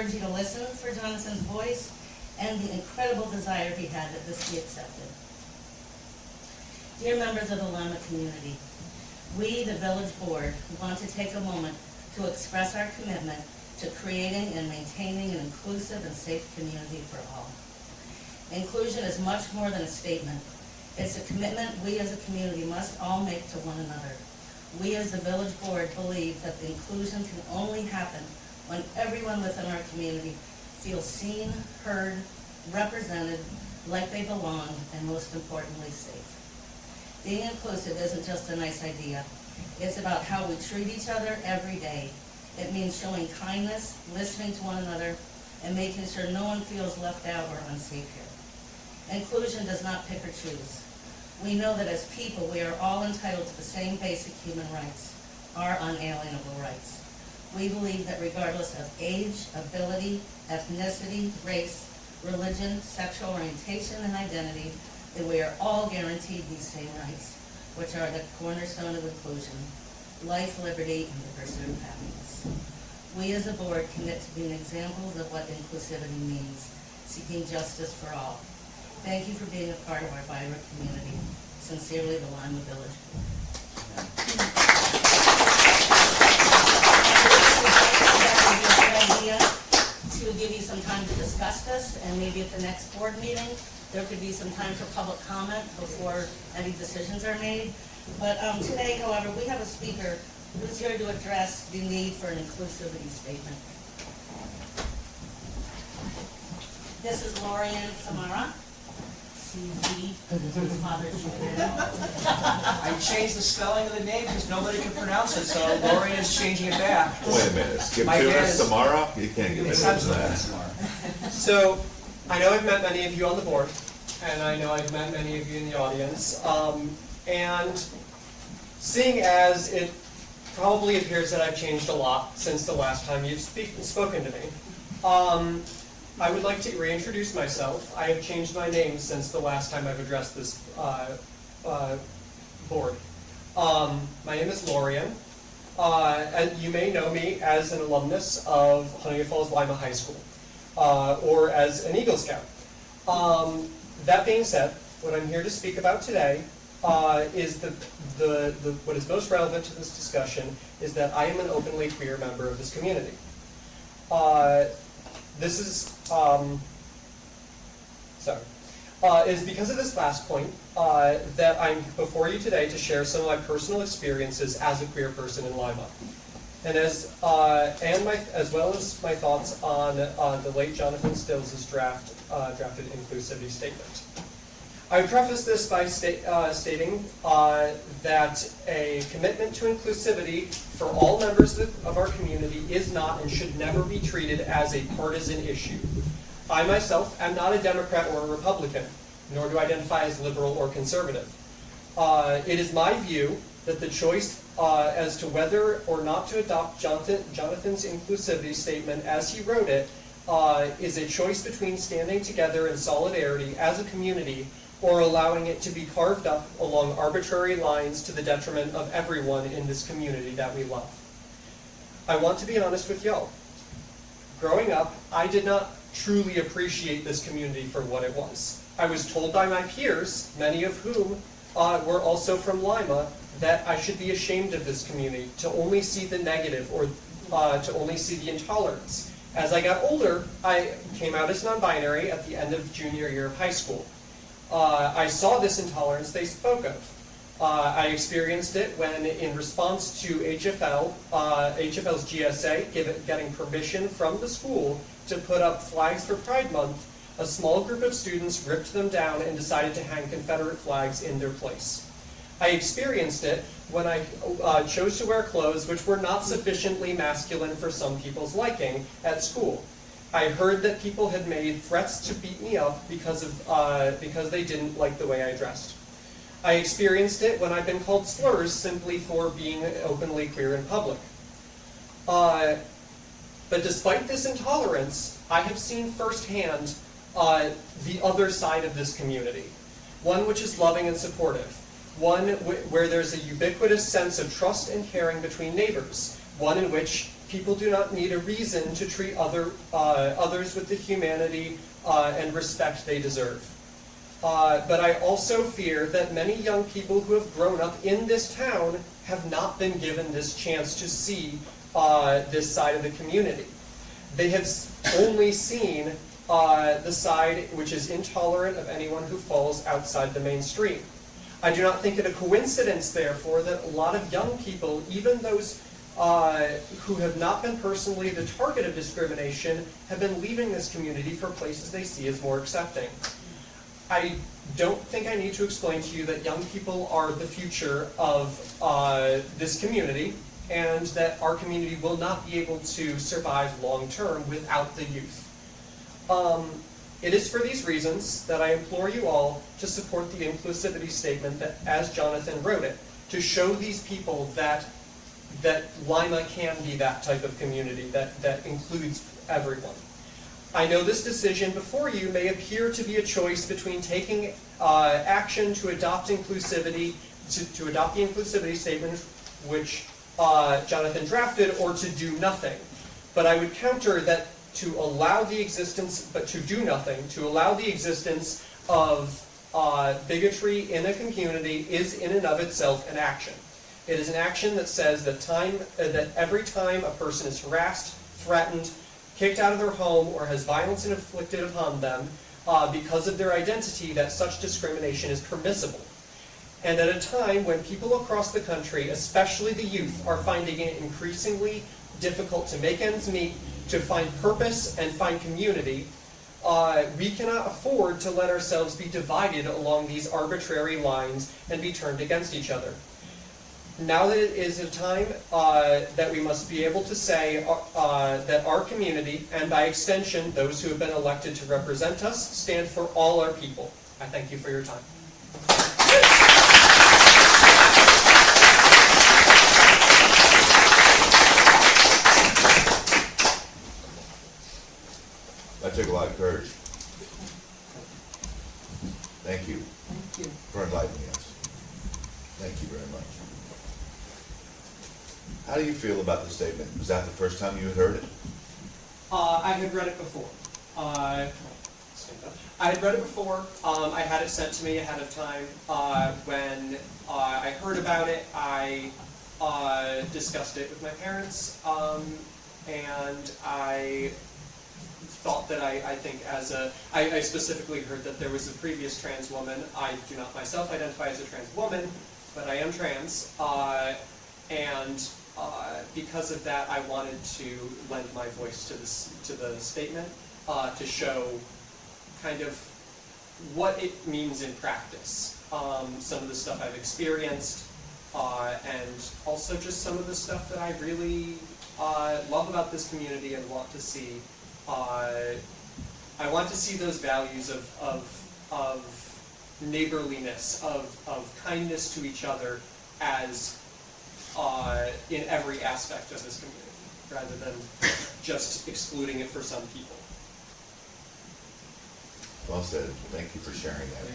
encourage you to listen for Jonathan's voice and the incredible desire he had that this be accepted. Dear members of the Lima community, we, the Village Board, want to take a moment to express our commitment to creating and maintaining an inclusive and safe community for all. Inclusion is much more than a statement. It's a commitment we as a community must all make to one another. We as the Village Board believe that the inclusion can only happen when everyone within our community feels seen, heard, represented, like they belong, and most importantly, safe. Being inclusive isn't just a nice idea. It's about how we treat each other every day. It means showing kindness, listening to one another, and making sure no one feels left out or unsafe here. Inclusion does not pick or choose. We know that as people, we are all entitled to the same basic human rights, our unalienable rights. We believe that regardless of age, ability, ethnicity, race, religion, sexual orientation, and identity, that we are all guaranteed these same rights, which are the cornerstone of inclusion: life, liberty, and the pursuit of happiness. We as a board commit to being examples of what inclusivity means, seeking justice for all. Thank you for being a part of our vibrant community. Sincerely, the Lima Village Board. It's a good idea to give you some time to discuss this, and maybe at the next board meeting, there could be some time for public comment before any decisions are made. But today, however, we have a speaker who's here to address the need for an inclusivity statement. This is Lorian Samara. I changed the spelling of the name because nobody could pronounce it, so Lorian is changing it back. Wait a minute, skip My to dad her is- Samara? You can't give it It's to absolutely that. Samara. So, I know I've met many of you on the board, and I know I've met many of you in the audience, and seeing as it probably appears that I've changed a lot since the last time you've spoken to me, I would like to reintroduce myself. I have changed my name since the last time I've addressed this board. My name is Lorian, and you may know me as an alumnus of Huntington Falls Lima High School, or as an Eagle Scout. That being said, what I'm here to speak about today is what is most relevant to this discussion is that I am an openly queer member of this community. This is is because of this last point that I'm before you today to share some of my personal experiences as a queer person in Lima, and as well as my thoughts on the late Jonathan Stills' drafted inclusivity statement. I preface this by stating that a commitment to inclusivity for all members of our community is not and should never be treated as a partisan issue. I myself am not a Democrat or a Republican, nor do I identify as liberal or conservative. It is my view that the choice as to whether or not to adopt Jonathan's inclusivity statement as he wrote it is a choice between standing together in solidarity as a community or allowing it to be carved up along arbitrary lines to the detriment of everyone in this community that we love. I want to be honest with y'all. Growing up, I did not truly appreciate this community for what it was. I was told by my peers, many of whom were also from Lima, that I should be ashamed of this community, to only see the negative or to only see the intolerance. As I got older, I came out as non-binary at the end of junior year of high school. I saw this intolerance they spoke of. I experienced it when, in response to HFL's GSA getting permission from the school to put up flags for Pride Month, a small group of students ripped them down and decided to hang Confederate flags in their place. I experienced it when I chose to wear clothes which were not sufficiently masculine for some people's liking at school. I heard that people had made threats to beat me up because they didn't like the way I dressed. I experienced it when I've been called slurs simply for being openly queer in public. But despite this intolerance, I have seen firsthand the other side of this community, one which is loving and supportive, one where there's a ubiquitous sense of trust and caring between neighbors, one in which people do not need a reason to treat others with the humanity and respect they deserve. But I also fear that many young people who have grown up in this town have not been given this chance to see this side of the community. They have only seen the side which is intolerant of anyone who falls outside the mainstream. I do not think it a coincidence, therefore, that a lot of young people, even those who have not been personally the target of discrimination, have been leaving this community for places they see as more accepting. I don't think I need to explain to you that young people are the future of this community, and that our community will not be able to survive long-term without the youth. It is for these reasons that I implore you all to support the inclusivity statement that, as Jonathan wrote it, to show these people that Lima can be that type of community that includes everyone. I know this decision before you may appear to be a choice between taking action to adopt inclusivity, to adopt the inclusivity statement, which Jonathan drafted, or to do nothing. But I would counter that to allow the existence, but to do nothing, to allow the existence of bigotry in a community is in and of itself an action. It is an action that says that every time a person is harassed, threatened, kicked out of their home, or has violence inflicted upon them because of their identity, that such discrimination is permissible. And at a time when people across the country, especially the youth, are finding it increasingly difficult to make ends meet, to find purpose and find community, we cannot afford to let ourselves be divided along these arbitrary lines and be turned against each other. Now that it is a time that we must be able to say that our community, and by extension those who have been elected to represent us, stand for all our people. I thank you for your time. That took a lot of courage. Thank you Thank you. for enlightening us. Thank you very much. How do you feel about the statement? Was that the first time you had heard it? I had read it before. I had read it before. I had it sent to me ahead of time. When I heard about it, I discussed it with my parents, and I thought that I think I specifically heard that there was a previous trans woman. I do not myself identify as a trans woman, but I am trans, and because of that, I wanted to lend my voice to the statement, to show kind of what it means in practice. Some of the stuff I've experienced, and also just some of the stuff that I really love about this community and want to see. I want to see those values of neighborliness, of kindness to each other as in every aspect of this community, rather than just excluding it for some people. Well said. Thank you for sharing that.